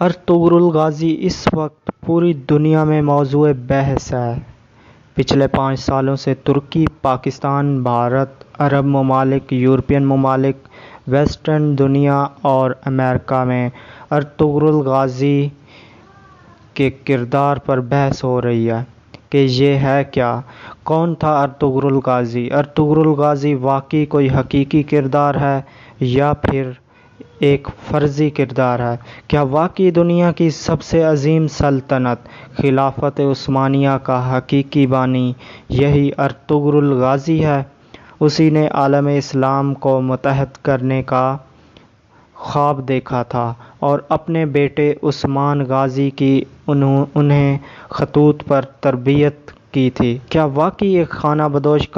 Ertugrul Ghazi اس وقت پوری دنیا میں موضوع بحث ہے۔ پچھلے 5 سالوں سے ترکی، پاکستان، بھارت، عرب ممالک، یورپین ممالک، ویسٹرن دنیا اور امریکہ میں ارطغرل غازی کے کردار پر بحث ہو رہی ہے کہ یہ ہے کیا؟ کون تھا ارطغرل غازی؟ ارطغرل غازی واقعی کوئی حقیقی کردار ہے یا پھر ایک فرضی کردار ہے؟ کیا واقعی دنیا کی سب سے عظیم سلطنت خلافت عثمانیہ کا حقیقی بانی یہی ارطغرل غازی ہے؟ اسی نے عالم اسلام کو متحد کرنے کا خواب دیکھا تھا اور اپنے بیٹے عثمان غازی کی انہیں خطوط پر تربیت کی تھی۔ کیا واقعی ایک خانہ بدوش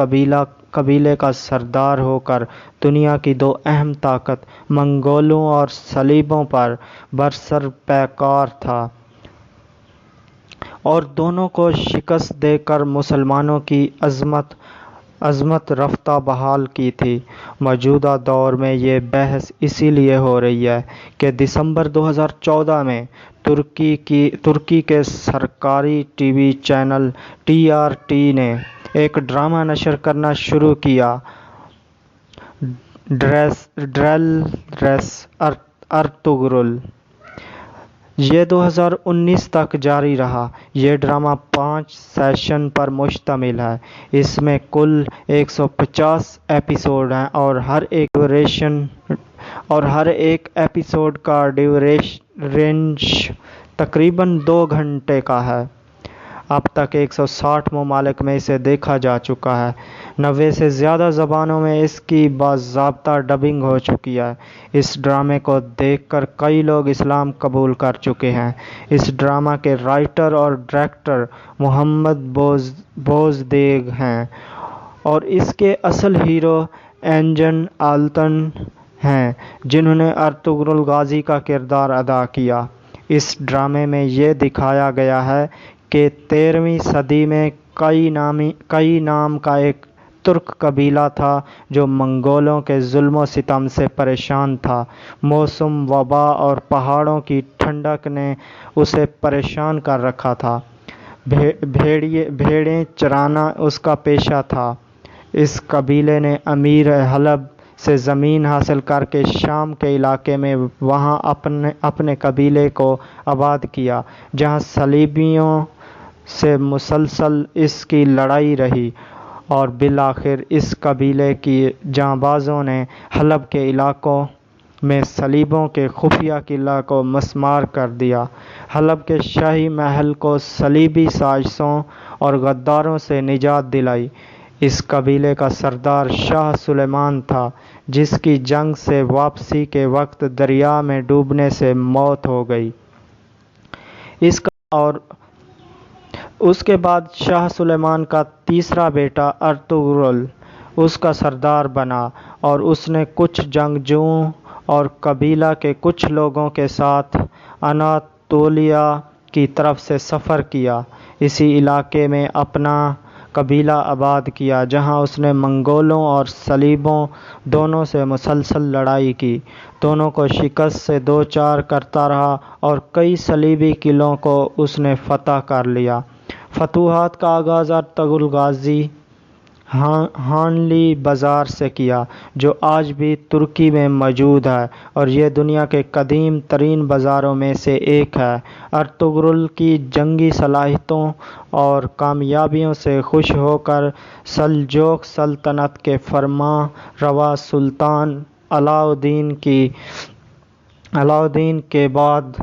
قبیلے کا سردار ہو کر دنیا کی 2 اہم طاقت منگولوں اور صلیبیوں پر برسر پیکار تھا اور دونوں کو شکست دے کر مسلمانوں کی عظمت رفتہ بحال کی تھی؟ موجودہ دور میں یہ بحث اسی لیے ہو رہی ہے کہ دسمبر 2014 میں ترکی کے سرکاری ٹی وی چینل TRT نے ایک ڈرامہ نشر کرنا شروع کیا، ڈریس ارطغرل۔ یہ 2019 تک جاری رہا۔ یہ ڈرامہ 5 سیشن پر مشتمل ہے۔ اس میں کل 150 ایپیسوڈ ہیں اور ہر ایک ایپیسوڈ کا ڈیوریشن تقریباً 2 گھنٹے کا ہے۔ اب تک 160 ممالک میں اسے دیکھا جا چکا ہے۔ 90 سے زیادہ زبانوں میں اس کی باضابطہ ڈبنگ ہو چکی ہے۔ اس ڈرامے کو دیکھ کر کئی لوگ اسلام قبول کر چکے ہیں۔ اس ڈرامہ کے رائٹر اور ڈائریکٹر محمد بوزدیگ ہیں اور اس کے اصل ہیرو انجن آلتن ہیں جنہوں نے ارطغرل غازی کا کردار ادا کیا۔ اس ڈرامے میں یہ دکھایا گیا ہے کہ 13ویں صدی میں کئی نام کا ایک ترک قبیلہ تھا جو منگولوں کے ظلم و ستم سے پریشان تھا۔ موسم، وبا اور پہاڑوں کی ٹھنڈک نے اسے پریشان کر رکھا تھا۔ بھیڑیں چرانا اس کا پیشہ تھا۔ اس قبیلے نے امیر حلب سے زمین حاصل کر کے شام کے علاقے میں وہاں اپنے قبیلے کو آباد کیا، جہاں صلیبیوں سے مسلسل اس کی لڑائی رہی اور بالآخر اس قبیلے کی جانبازوں نے حلب کے علاقوں میں صلیبیوں کے خفیہ قلعہ کو مسمار کر دیا۔ حلب کے شاہی محل کو صلیبی سازشوں اور غداروں سے نجات دلائی۔ اس قبیلے کا سردار شاہ سلیمان تھا، جس کی جنگ سے واپسی کے وقت دریا میں ڈوبنے سے موت ہو گئی۔ اس کے بعد شاہ سلیمان کا تیسرا بیٹا ارطغرل اس کا سردار بنا اور اس نے کچھ جنگجوؤں اور قبیلہ کے کچھ لوگوں کے ساتھ اناطولیہ کی طرف سے سفر کیا۔ اسی علاقے میں اپنا قبیلہ آباد کیا، جہاں اس نے منگولوں اور صلیبیوں دونوں سے مسلسل لڑائی کی۔ دونوں کو شکست سے دوچار کرتا رہا اور کئی صلیبی قلعوں کو اس نے فتح کر لیا۔ فتوحات کا آغاز ارطغرل غازی ہانلی بازار سے کیا، جو آج بھی ترکی میں موجود ہے اور یہ دنیا کے قدیم ترین بازاروں میں سے ایک ہے۔ ارطغرل کی جنگی صلاحیتوں اور کامیابیوں سے خوش ہو کر سلجوق سلطنت کے فرمان روا سلطان علاؤالدین کیقباد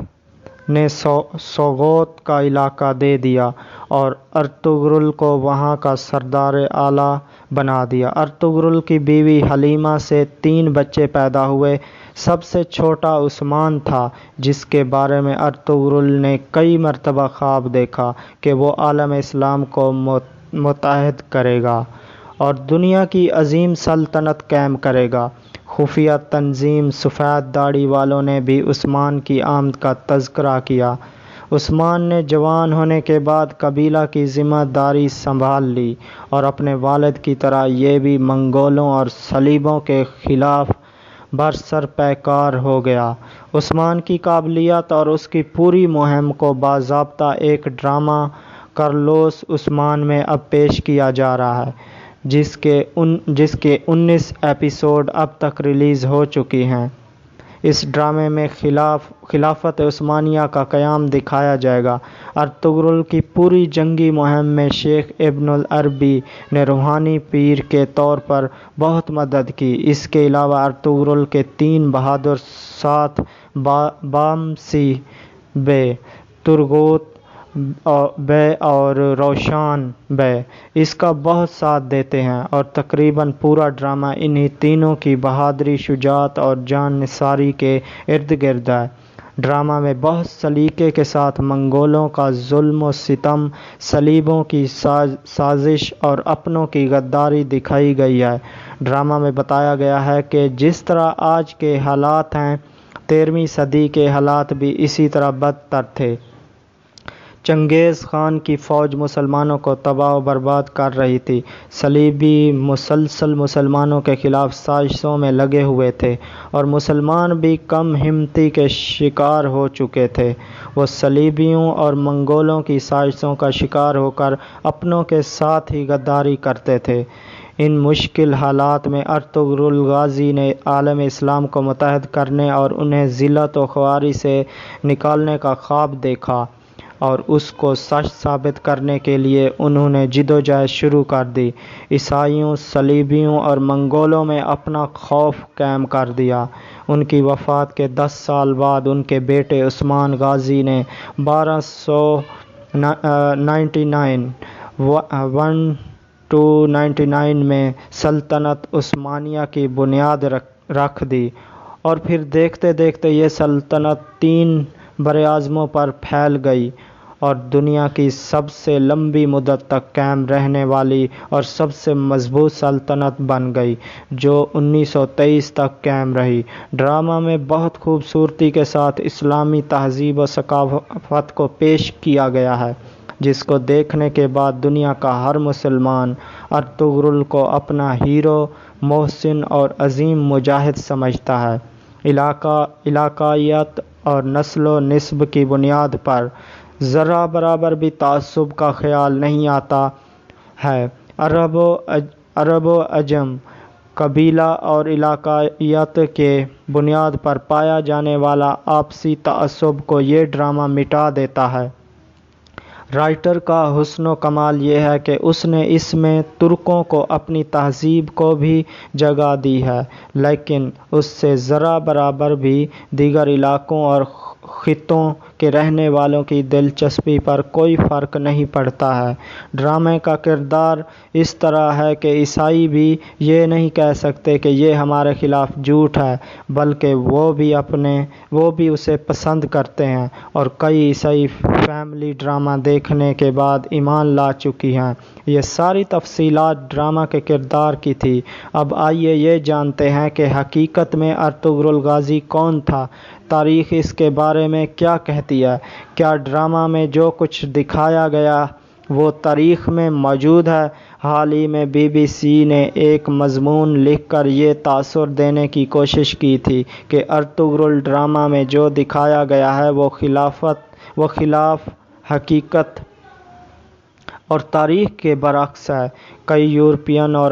نے سوغوت کا علاقہ دے دیا اور ارطغرل کو وہاں کا سردار اعلیٰ بنا دیا۔ ارطغرل کی بیوی حلیمہ سے 3 بچے پیدا ہوئے۔ سب سے چھوٹا عثمان تھا، جس کے بارے میں ارطغرل نے کئی مرتبہ خواب دیکھا کہ وہ عالم اسلام کو متحد کرے گا اور دنیا کی عظیم سلطنت قائم کرے گا۔ خفیہ تنظیم سفید داڑھی والوں نے بھی عثمان کی آمد کا تذکرہ کیا۔ عثمان نے جوان ہونے کے بعد قبیلہ کی ذمہ داری سنبھال لی اور اپنے والد کی طرح یہ بھی منگولوں اور صلیبیوں کے خلاف برسر پیکار ہو گیا۔ عثمان کی قابلیت اور اس کی پوری مہم کو باضابطہ ایک ڈرامہ کارلوس عثمان میں اب پیش کیا جا رہا ہے، جس کے 19 ایپیسوڈ اب تک ریلیز ہو چکی ہیں۔ اس ڈرامے میں خلافت عثمانیہ کا قیام دکھایا جائے گا۔ ارطغرل کی پوری جنگی مہم میں شیخ ابن العربی نے روحانی پیر کے طور پر بہت مدد کی۔ اس کے علاوہ ارطغرل کے 3 بہادر ساتھ بامسی بے، ترگوت بے اور روشان بے اس کا بہت ساتھ دیتے ہیں، اور تقریباً پورا ڈرامہ انہی تینوں کی بہادری، شجاعت اور جان نثاری کے ارد گرد ہے۔ ڈرامہ میں بہت سلیقے کے ساتھ منگولوں کا ظلم و ستم، صلیبوں کی سازش اور اپنوں کی غداری دکھائی گئی ہے۔ ڈرامہ میں بتایا گیا ہے کہ جس طرح آج کے حالات ہیں، 13ویں صدی کے حالات بھی اسی طرح بدتر تھے۔ چنگیز خان کی فوج مسلمانوں کو تباہ و برباد کر رہی تھی۔ صلیبی مسلسل مسلمانوں کے خلاف سازشوں میں لگے ہوئے تھے، اور مسلمان بھی کم ہمتی کے شکار ہو چکے تھے۔ وہ صلیبیوں اور منگولوں کی سازشوں کا شکار ہو کر اپنوں کے ساتھ ہی غداری کرتے تھے۔ ان مشکل حالات میں ارطغرل غازی نے عالم اسلام کو متحد کرنے اور انہیں ذلت و خواری سے نکالنے کا خواب دیکھا، اور اس کو سچ ثابت کرنے کے لیے انہوں نے جدوجہد شروع کر دی۔ عیسائیوں، صلیبیوں اور منگولوں میں اپنا خوف قائم کر دیا۔ ان کی وفات کے 10 سال بعد ان کے بیٹے عثمان غازی نے 1299 میں سلطنت عثمانیہ کی بنیاد رکھ دی، اور پھر دیکھتے دیکھتے یہ سلطنت 3 براعظموں پر پھیل گئی اور دنیا کی سب سے لمبی مدت تک قائم رہنے والی اور سب سے مضبوط سلطنت بن گئی، جو 1923 تک قائم رہی۔ ڈرامہ میں بہت خوبصورتی کے ساتھ اسلامی تہذیب و ثقافت کو پیش کیا گیا ہے، جس کو دیکھنے کے بعد دنیا کا ہر مسلمان ارطغرل کو اپنا ہیرو، محسن اور عظیم مجاہد سمجھتا ہے۔ علاقائیت اور نسل و نسب کی بنیاد پر ذرہ برابر بھی تعصب کا خیال نہیں آتا ہے۔ عرب و عجم، قبیلہ اور علاقائیت کے بنیاد پر پایا جانے والا آپسی تعصب کو یہ ڈرامہ مٹا دیتا ہے۔ رائٹر کا حسن و کمال یہ ہے کہ اس نے اس میں ترکوں کو اپنی تہذیب کو بھی جگہ دی ہے، لیکن اس سے ذرہ برابر بھی دیگر علاقوں اور خطوں کے رہنے والوں کی دلچسپی پر کوئی فرق نہیں پڑتا ہے۔ ڈرامے کا کردار اس طرح ہے کہ عیسائی بھی یہ نہیں کہہ سکتے کہ یہ ہمارے خلاف جھوٹ ہے، بلکہ وہ بھی اسے پسند کرتے ہیں، اور کئی عیسائی فیملی ڈرامہ دیکھنے کے بعد ایمان لا چکی ہیں۔ یہ ساری تفصیلات ڈرامہ کے کردار کی تھی۔ اب آئیے یہ جانتے ہیں کہ حقیقت میں ارطغرل غازی کون تھا۔ تاریخ اس کے بارے میں کیا کہتی ہے؟ کیا ڈرامہ میں جو کچھ دکھایا گیا وہ تاریخ میں موجود ہے؟ حال ہی میں BBC نے ایک مضمون لکھ کر یہ تاثر دینے کی کوشش کی تھی کہ ارطغرل ڈرامہ میں جو دکھایا گیا ہے وہ خلاف حقیقت اور تاریخ کے برعکس ہے۔ کئی یورپین اور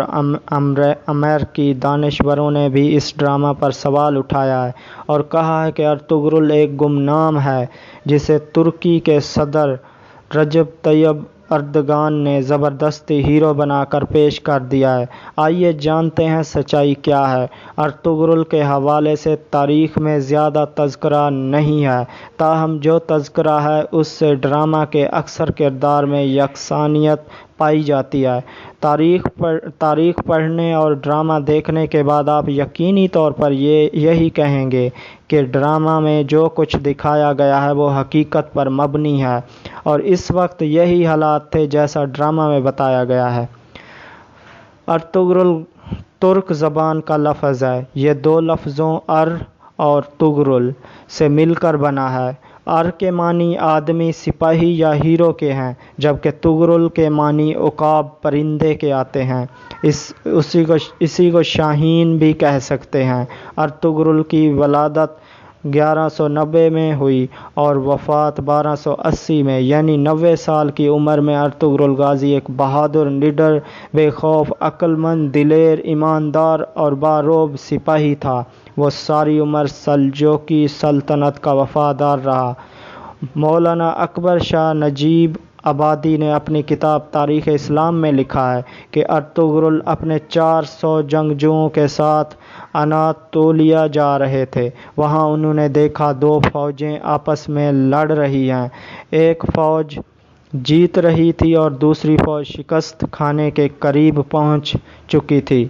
امریکی دانشوروں نے بھی اس ڈرامہ پر سوال اٹھایا ہے اور کہا ہے کہ ارطغرل ایک گمنام ہے جسے ترکی کے صدر رجب طیب اردگان نے زبردستی ہیرو بنا کر پیش کر دیا ہے۔ آئیے جانتے ہیں سچائی کیا ہے۔ ارطغرل کے حوالے سے تاریخ میں زیادہ تذکرہ نہیں ہے، تاہم جو تذکرہ ہے اس سے ڈرامہ کے اکثر کردار میں یکسانیت پائی جاتی ہے۔ تاریخ پڑھنے اور ڈرامہ دیکھنے کے بعد آپ یقینی طور پر یہی کہیں گے کہ ڈرامہ میں جو کچھ دکھایا گیا ہے وہ حقیقت پر مبنی ہے، اور اس وقت یہی حالات تھے جیسا ڈرامہ میں بتایا گیا ہے۔ ارطغرل ترک زبان کا لفظ ہے۔ یہ 2 لفظوں ار اور طغرل سے مل کر بنا ہے۔ ار کے معنی آدمی، سپاہی یا ہیرو کے ہیں، جبکہ تغرل کے معنی عقاب، پرندے کے آتے ہیں۔ اسی کو شاہین بھی کہہ سکتے ہیں۔ ارطغرل کی ولادت 1190 میں ہوئی اور وفات 1280 میں، یعنی 90 سال کی عمر میں ارطغرل غازی ایک بہادر، نڈر، بے خوف، عقل مند، دلیر، ایماندار اور بارعب سپاہی تھا۔ وہ ساری عمر سلجوقی سلطنت کا وفادار رہا۔ مولانا اکبر شاہ نجیب آبادی نے اپنی کتاب تاریخ اسلام میں لکھا ہے کہ ارطغرل اپنے 400 جنگجوؤں کے ساتھ اناطولیہ جا رہے تھے۔ وہاں انہوں نے دیکھا 2 فوجیں آپس میں لڑ رہی ہیں۔ ایک فوج جیت رہی تھی اور دوسری فوج شکست کھانے کے قریب پہنچ چکی تھی۔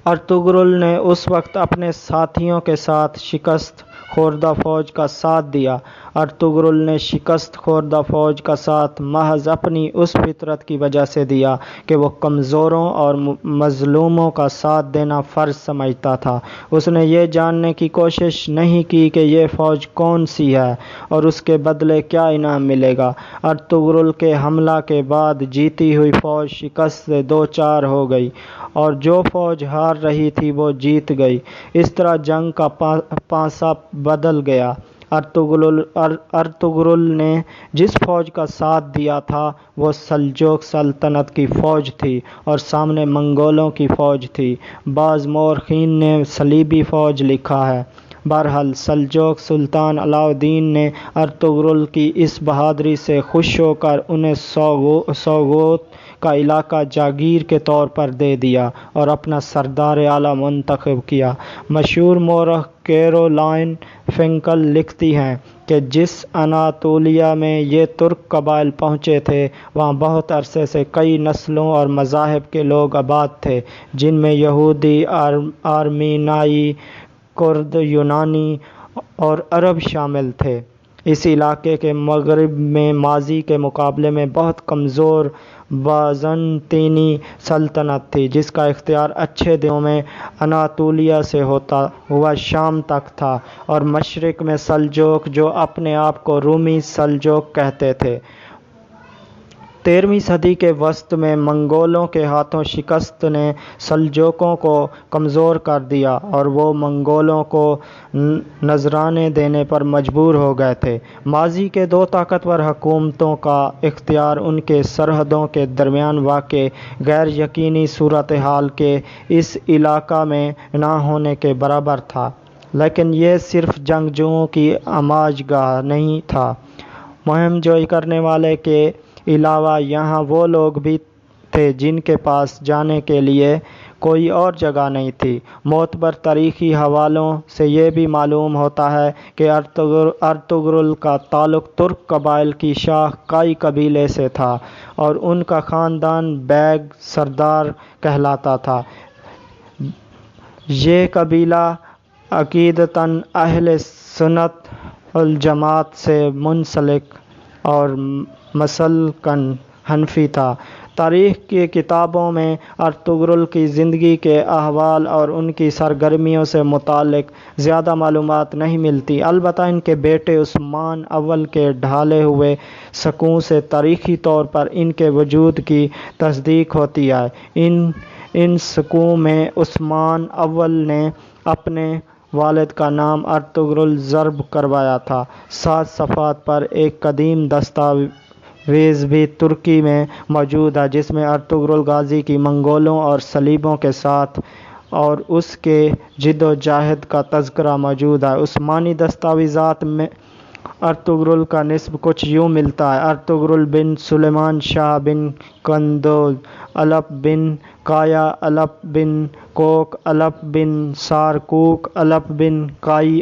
ارطغرل نے اس وقت اپنے ساتھیوں کے ساتھ شکست خوردہ فوج کا ساتھ دیا۔ ارطغرل نے شکست خوردہ فوج کا ساتھ محض اپنی اس فطرت کی وجہ سے دیا کہ وہ کمزوروں اور مظلوموں کا ساتھ دینا فرض سمجھتا تھا۔ اس نے یہ جاننے کی کوشش نہیں کی کہ یہ فوج کون سی ہے اور اس کے بدلے کیا انعام ملے گا۔ ارطغرل کے حملہ کے بعد جیتی ہوئی فوج شکست سے دوچار ہو گئی اور جو فوج ہار رہی تھی وہ جیت گئی۔ اس طرح جنگ کا پانسا بدل گیا۔ ارطغرل نے جس فوج کا ساتھ دیا تھا وہ سلجوق سلطنت کی فوج تھی اور سامنے منگولوں کی فوج تھی۔ بعض مورخین نے صلیبی فوج لکھا ہے۔ بہرحال سلجوق سلطان علاء الدین نے ارطغرل کی اس بہادری سے خوش ہو کر انہیں سوغوت کا علاقہ جاگیر کے طور پر دے دیا اور اپنا سردار اعلیٰ منتخب کیا۔ مشہور مورخ کیرولائن فنکل لکھتی ہیں کہ جس اناطولیہ میں یہ ترک قبائل پہنچے تھے وہاں بہت عرصے سے کئی نسلوں اور مذاہب کے لوگ آباد تھے، جن میں یہودی، آرمینیائی، کرد، یونانی اور عرب شامل تھے۔ اس علاقے کے مغرب میں ماضی کے مقابلے میں بہت کمزور بازنطینی سلطنت تھی، جس کا اختیار اچھے دنوں میں اناطولیہ سے ہوتا ہوا شام تک تھا، اور مشرق میں سلجوق جو اپنے آپ کو رومی سلجوق کہتے تھے۔ 13ویں صدی کے وسط میں منگولوں کے ہاتھوں شکست نے سلجوقوں کو کمزور کر دیا اور وہ منگولوں کو نذرانے دینے پر مجبور ہو گئے تھے۔ ماضی کے 2 طاقتور حکومتوں کا اختیار ان کے سرحدوں کے درمیان واقع غیر یقینی صورتحال کے اس علاقہ میں نہ ہونے کے برابر تھا، لیکن یہ صرف جنگجوؤں کی آماج گاہ نہیں تھا۔ مہم جوئی کرنے والے کے علاوہ یہاں وہ لوگ بھی تھے جن کے پاس جانے کے لیے کوئی اور جگہ نہیں تھی۔ معتبر تاریخی حوالوں سے یہ بھی معلوم ہوتا ہے کہ ارطغرل کا تعلق ترک قبائل کی شاخ کائی قبیلے سے تھا اور ان کا خاندان بیگ سردار کہلاتا تھا۔ یہ قبیلہ عقیدتاً اہل سنت والجماعت سے منسلک اور مسلکاً حنفی تھا۔ تاریخ کی کتابوں میں ارطغرل کی زندگی کے احوال اور ان کی سرگرمیوں سے متعلق زیادہ معلومات نہیں ملتی، البتہ ان کے بیٹے عثمان اول کے ڈھالے ہوئے سکوں سے تاریخی طور پر ان کے وجود کی تصدیق ہوتی ہے۔ ان سکوں میں عثمان اول نے اپنے والد کا نام ارطغرل ضرب کروایا تھا۔ 7 صفحات پر ایک قدیم دستاویز بھی ترکی میں موجود ہے جس میں ارطغرل غازی کی منگولوں اور صلیبوں کے ساتھ اور اس کے جد و جہد کا تذکرہ موجود ہے۔ عثمانی دستاویزات میں ارطغرل کا نسب کچھ یوں ملتا ہے: ارطغرل بن سلیمان شاہ بن قندوز، الپ بن کایا، الپ بن کوک، الپ بن سارکوک، الپ بن کائی۔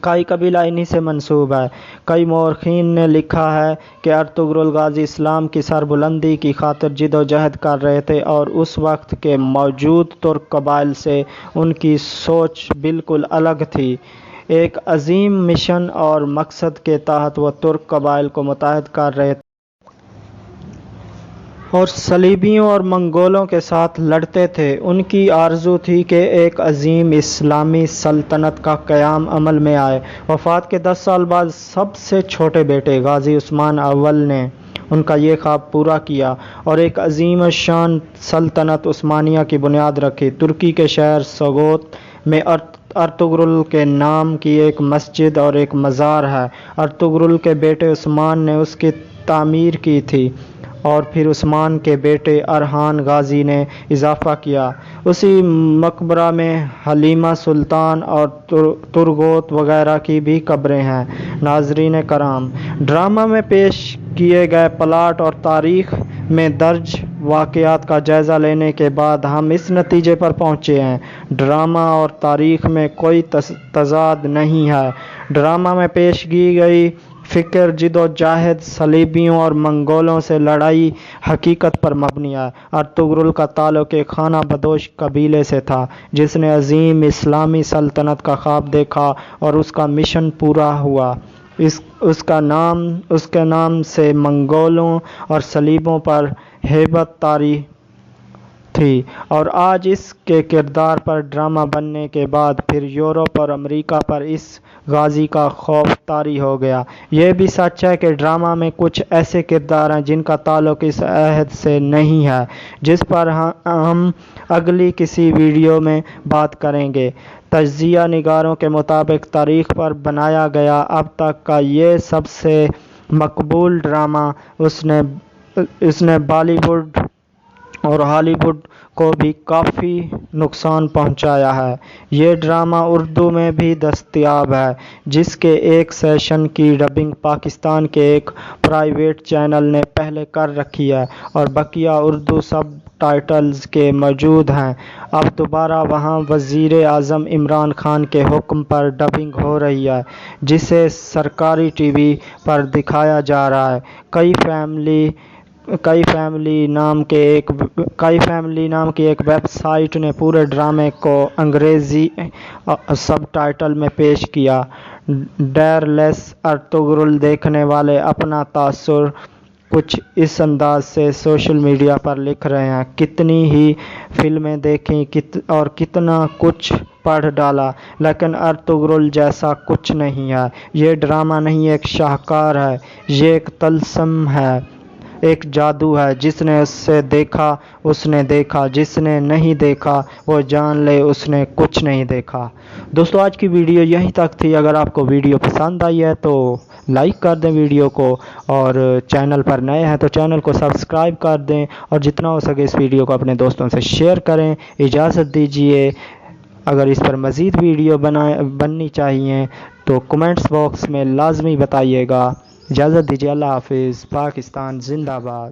کائی قبیلہ انہی سے منسوب ہے۔ کئی مورخین نے لکھا ہے کہ ارطغرل غازی اسلام کی سربلندی کی خاطر جد و جہد کر رہے تھے اور اس وقت کے موجود ترک قبائل سے ان کی سوچ بالکل الگ تھی۔ ایک عظیم مشن اور مقصد کے تحت وہ ترک قبائل کو متحد کر رہے تھے۔ اور صلیبیوں اور منگولوں کے ساتھ لڑتے تھے۔ ان کی آرزو تھی کہ ایک عظیم اسلامی سلطنت کا قیام عمل میں آئے۔ وفات کے 10 سال بعد سب سے چھوٹے بیٹے غازی عثمان اول نے ان کا یہ خواب پورا کیا اور ایک عظیم الشان سلطنت عثمانیہ کی بنیاد رکھی۔ ترکی کے شہر سوگوت میں ارطغرل کے نام کی ایک مسجد اور ایک مزار ہے۔ ارطغرل کے بیٹے عثمان نے اس کی تعمیر کی تھی اور پھر عثمان کے بیٹے ارحان غازی نے اضافہ کیا۔ اسی مقبرہ میں حلیمہ سلطان اور ترگوت وغیرہ کی بھی قبریں ہیں۔ ناظرین کرام، ڈرامہ میں پیش کیے گئے پلاٹ اور تاریخ میں درج واقعات کا جائزہ لینے کے بعد ہم اس نتیجے پر پہنچے ہیں: ڈرامہ اور تاریخ میں کوئی تضاد نہیں ہے۔ ڈرامہ میں پیش کی گئی فکر جد و جہد صلیبیوں اور منگولوں سے لڑائی حقیقت پر مبنی ہے۔ ارطغرل کا تعلق ایک خانہ بدوش قبیلے سے تھا جس نے عظیم اسلامی سلطنت کا خواب دیکھا اور اس کا مشن پورا ہوا۔ اس کے نام سے منگولوں اور صلیبوں پر ہیبت طاری تھی اور آج اس کے کردار پر ڈرامہ بننے کے بعد پھر یورپ اور امریکہ پر اس غازی کا خوف طاری ہو گیا۔ یہ بھی سچ ہے کہ ڈرامہ میں کچھ ایسے کردار ہیں جن کا تعلق اس عہد سے نہیں ہے، جس پر ہم اگلی کسی ویڈیو میں بات کریں گے۔ تجزیہ نگاروں کے مطابق تاریخ پر بنایا گیا اب تک کا یہ سب سے مقبول ڈرامہ اس نے بالی ووڈ اور ہالی ووڈ کو بھی کافی نقصان پہنچایا ہے۔ یہ ڈرامہ اردو میں بھی دستیاب ہے، جس کے ایک سیشن کی ڈبنگ پاکستان کے ایک پرائیویٹ چینل نے پہلے کر رکھی ہے اور بقیہ اردو سب ٹائٹلز کے موجود ہیں۔ اب دوبارہ وہاں وزیر اعظم عمران خان کے حکم پر ڈبنگ ہو رہی ہے، جسے سرکاری ٹی وی پر دکھایا جا رہا ہے۔ کئی فیملی نام کی ایک ویب سائٹ نے پورے ڈرامے کو انگریزی سب ٹائٹل میں پیش کیا۔ ڈیر لیس ارطغرل دیکھنے والے اپنا تاثر کچھ اس انداز سے سوشل میڈیا پر لکھ رہے ہیں: کتنی ہی فلمیں دیکھیں اور کتنا کچھ پڑھ ڈالا، لیکن ارطغرل جیسا کچھ نہیں ہے۔ یہ ڈرامہ نہیں، ایک شاہکار ہے۔ یہ ایک طلسم ہے، ایک جادو ہے۔ جس نے اسے دیکھا اس نے دیکھا، جس نے نہیں دیکھا وہ جان لے اس نے کچھ نہیں دیکھا۔ دوستو، آج کی ویڈیو یہیں تک تھی۔ اگر آپ کو ویڈیو پسند آئی ہے تو لائک کر دیں ویڈیو کو، اور چینل پر نئے ہیں تو چینل کو سبسکرائب کر دیں، اور جتنا ہو سکے اس ویڈیو کو اپنے دوستوں سے شیئر کریں۔ اجازت دیجیے، اگر اس پر مزید ویڈیو بننی چاہیے تو کمنٹس باکس میں لازمی بتائیے گا۔ اجازت دیجیے، اللہ حافظ۔ پاکستان زندہ باد۔